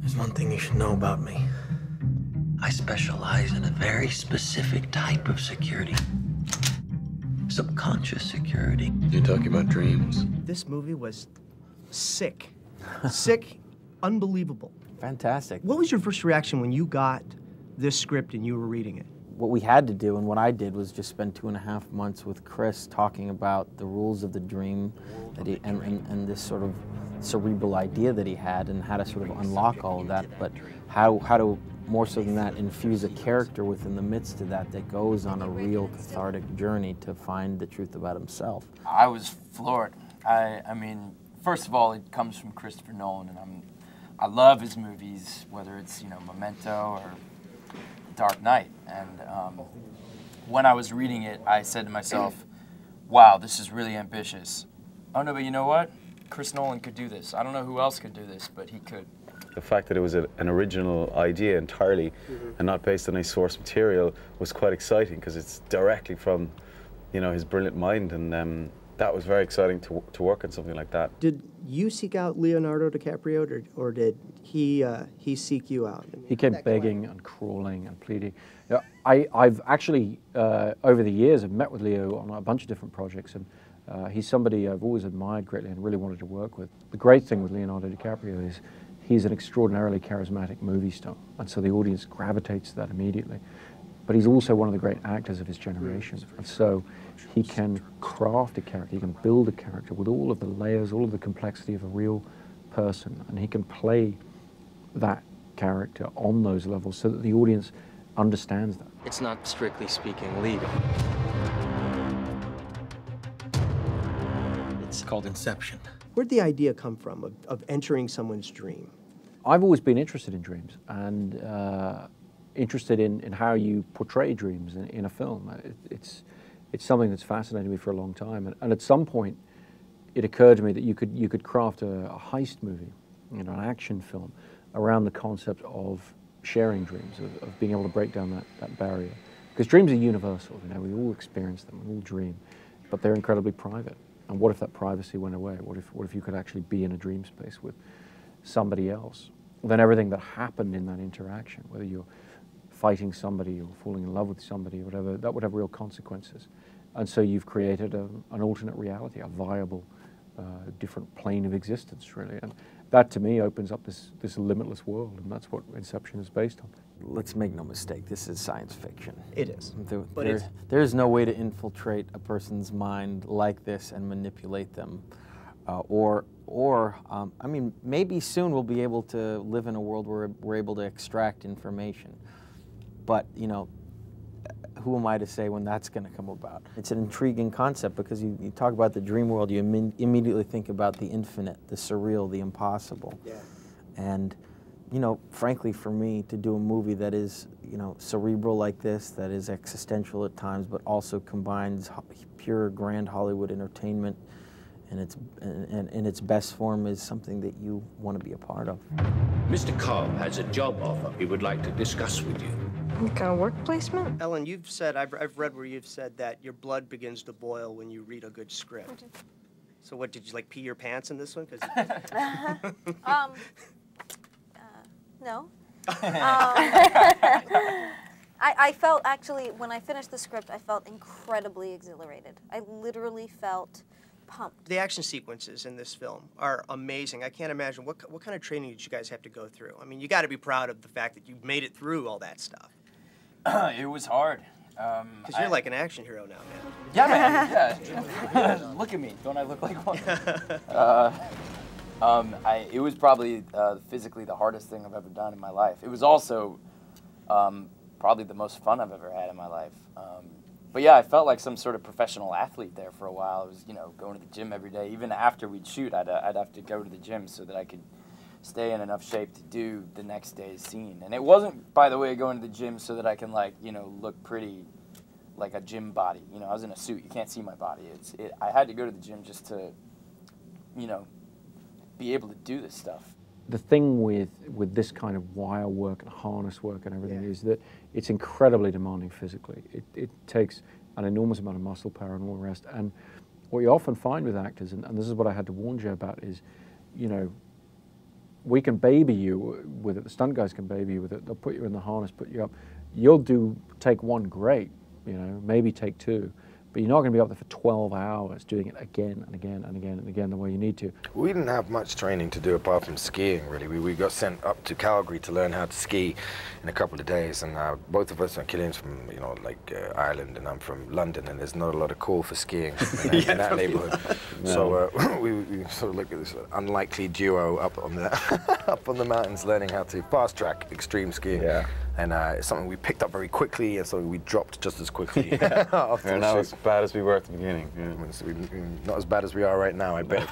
There's one thing you should know about me. I specialize in a very specific type of security. Subconscious security. You're talking about dreams. This movie was sick. Sick, unbelievable. Fantastic. What was your first reaction when you got this script and you were reading it? What we had to do, and what I did, was just spend 2.5 months with Chris talking about the rules of the dream, and this sort of cerebral idea that he had, and how to sort of unlock all of that, but how to, more so than that, infuse a character within the midst of that goes on a real cathartic journey to find the truth about himself. I was floored. I mean, first of all, it comes from Christopher Nolan, and I love his movies, whether it's, you know, Memento or Dark Knight. And when I was reading it, I said to myself, wow, this is really ambitious. Oh no, but you know what? Chris Nolan could do this. I don't know who else could do this, but he could. The fact that it was an original idea entirely and not based on any source material was quite exciting, because it's directly from, you know, his brilliant mind, and that was very exciting to work on something like that. Did you seek out Leonardo DiCaprio, or did he seek you out? He came begging and crawling and pleading. You know, I've actually, over the years, I've met with Leo on a bunch of different projects, and he's somebody I've always admired greatly and really wanted to work with. The great thing with Leonardo DiCaprio is he's an extraordinarily charismatic movie star, and so the audience gravitates to that immediately. But he's also one of the great actors of his generation, and so he can craft a character, he can build a character with all of the layers, all of the complexity of a real person, and he can play that character on those levels so that the audience understands that. It's not, strictly speaking, legal. It's called Inception. Where'd the idea come from of entering someone's dream? I've always been interested in dreams, and interested in how you portray dreams in a film. It's something that's fascinated me for a long time, and at some point it occurred to me that you could craft a heist movie, you know, an action film around the concept of sharing dreams, of being able to break down that barrier. Because dreams are universal, you know, we all experience them, we all dream, but they're incredibly private. And what if that privacy went away? What if you could actually be in a dream space with somebody else? Then everything that happened in that interaction, whether you're fighting somebody or falling in love with somebody or whatever, that would have real consequences. And so you've created an alternate reality, a viable, different plane of existence, really. And that, to me, opens up this limitless world, and that's what Inception is based on. Let's make no mistake, this is science fiction. It is. There is no way to infiltrate a person's mind like this and manipulate them. I mean, maybe soon we'll be able to live in a world where we're able to extract information. But, you know, who am I to say when that's going to come about? It's an intriguing concept because you talk about the dream world, you immediately think about the infinite, the surreal, the impossible. Yeah. And, you know, frankly, for me, to do a movie that is, you know, cerebral like this, that is existential at times, but also combines pure grand Hollywood entertainment and in its best form, is something that you want to be a part of. Mr. Cobb has a job offer he would like to discuss with you. Kind of work placement? Ellen, you've said, I've read where you've said that your blood begins to boil when you read a good script. So what, did you like pee your pants in this one? No. I felt, actually, when I finished the script, I felt incredibly exhilarated. I literally felt pumped. The action sequences in this film are amazing. I can't imagine, what kind of training did you guys have to go through? I mean, you got to be proud of the fact that you made it through all that stuff. It was hard. Because you're like an action hero now, man. Yeah, man. Yeah. Look at me. Don't I look like one? It was probably physically the hardest thing I've ever done in my life. It was also probably the most fun I've ever had in my life. But yeah, I felt like some sort of professional athlete there for a while. I was, you know, going to the gym every day. Even after we'd shoot, I'd have to go to the gym so that I could stay in enough shape to do the next day's scene. And it wasn't, by the way, going to the gym so that I can, like, you know, look pretty like a gym body. You know, I was in a suit. You can't see my body. I had to go to the gym just to, you know, be able to do this stuff. The thing with this kind of wire work and harness work and everything is that it's incredibly demanding physically. It takes an enormous amount of muscle power and all the rest. And what you often find with actors, and this is what I had to warn Joe about, is, you know, we can baby you with it. The stunt guys can baby you with it. They'll put you in the harness, put you up. You'll do take one great, you know, maybe take two. But you're not going to be up there for 12 hours doing it again and again and again and again the way you need to. We didn't have much training to do apart from skiing, really. We got sent up to Calgary to learn how to ski in a couple of days, and both of us, Cillian's from, you know, like Ireland, and I'm from London, and there's not a lot of call for skiing in that neighborhood. No. So we sort of look at this unlikely duo up on the up on the mountains, learning how to fast track extreme skiing. Yeah. And it's something we picked up very quickly, and so we dropped just as quickly. Yeah. We're not as bad as we were at the beginning. Yeah. I mean, so not as bad as we are right now, I bet.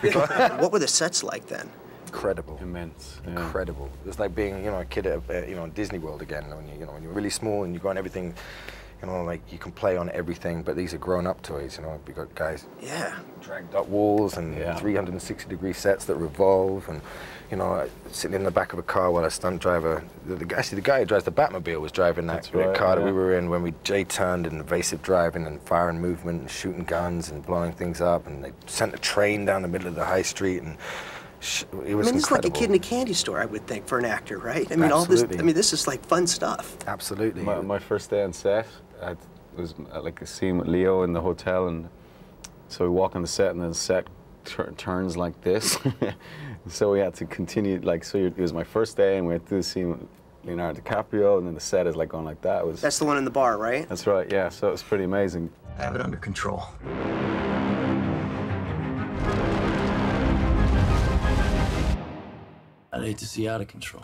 What were the sets like then? Incredible. Immense. Yeah. Incredible. It's like being, you know, a kid at, you know, Disney World again. When you're really small and you go on everything, you know, like you can play on everything, but these are grown-up toys. You know, we got guys. Yeah. Dragged up walls and 360-degree sets that revolve, and you know, sitting in the back of a car while a stunt driver, actually the guy who drives the Batmobile was driving that car that we were in when we J-turned, and evasive driving and fire and movement and shooting guns and blowing things up, and they sent a train down the middle of the high street, and it was it's incredible. like a kid in a candy store, I would think, for an actor, right? I mean, Absolutely. all this, this is like fun stuff. Absolutely. My first day on set, it was like a scene with Leo in the hotel, and so we walk on the set, and then the set turns like this. So we had to continue, like, so it was my first day, and we had to do the scene with Leonardo DiCaprio, and then the set is like going like that. That's the one in the bar, right? That's right, yeah, so it was pretty amazing. I have it under control. I'd hate to see out of control.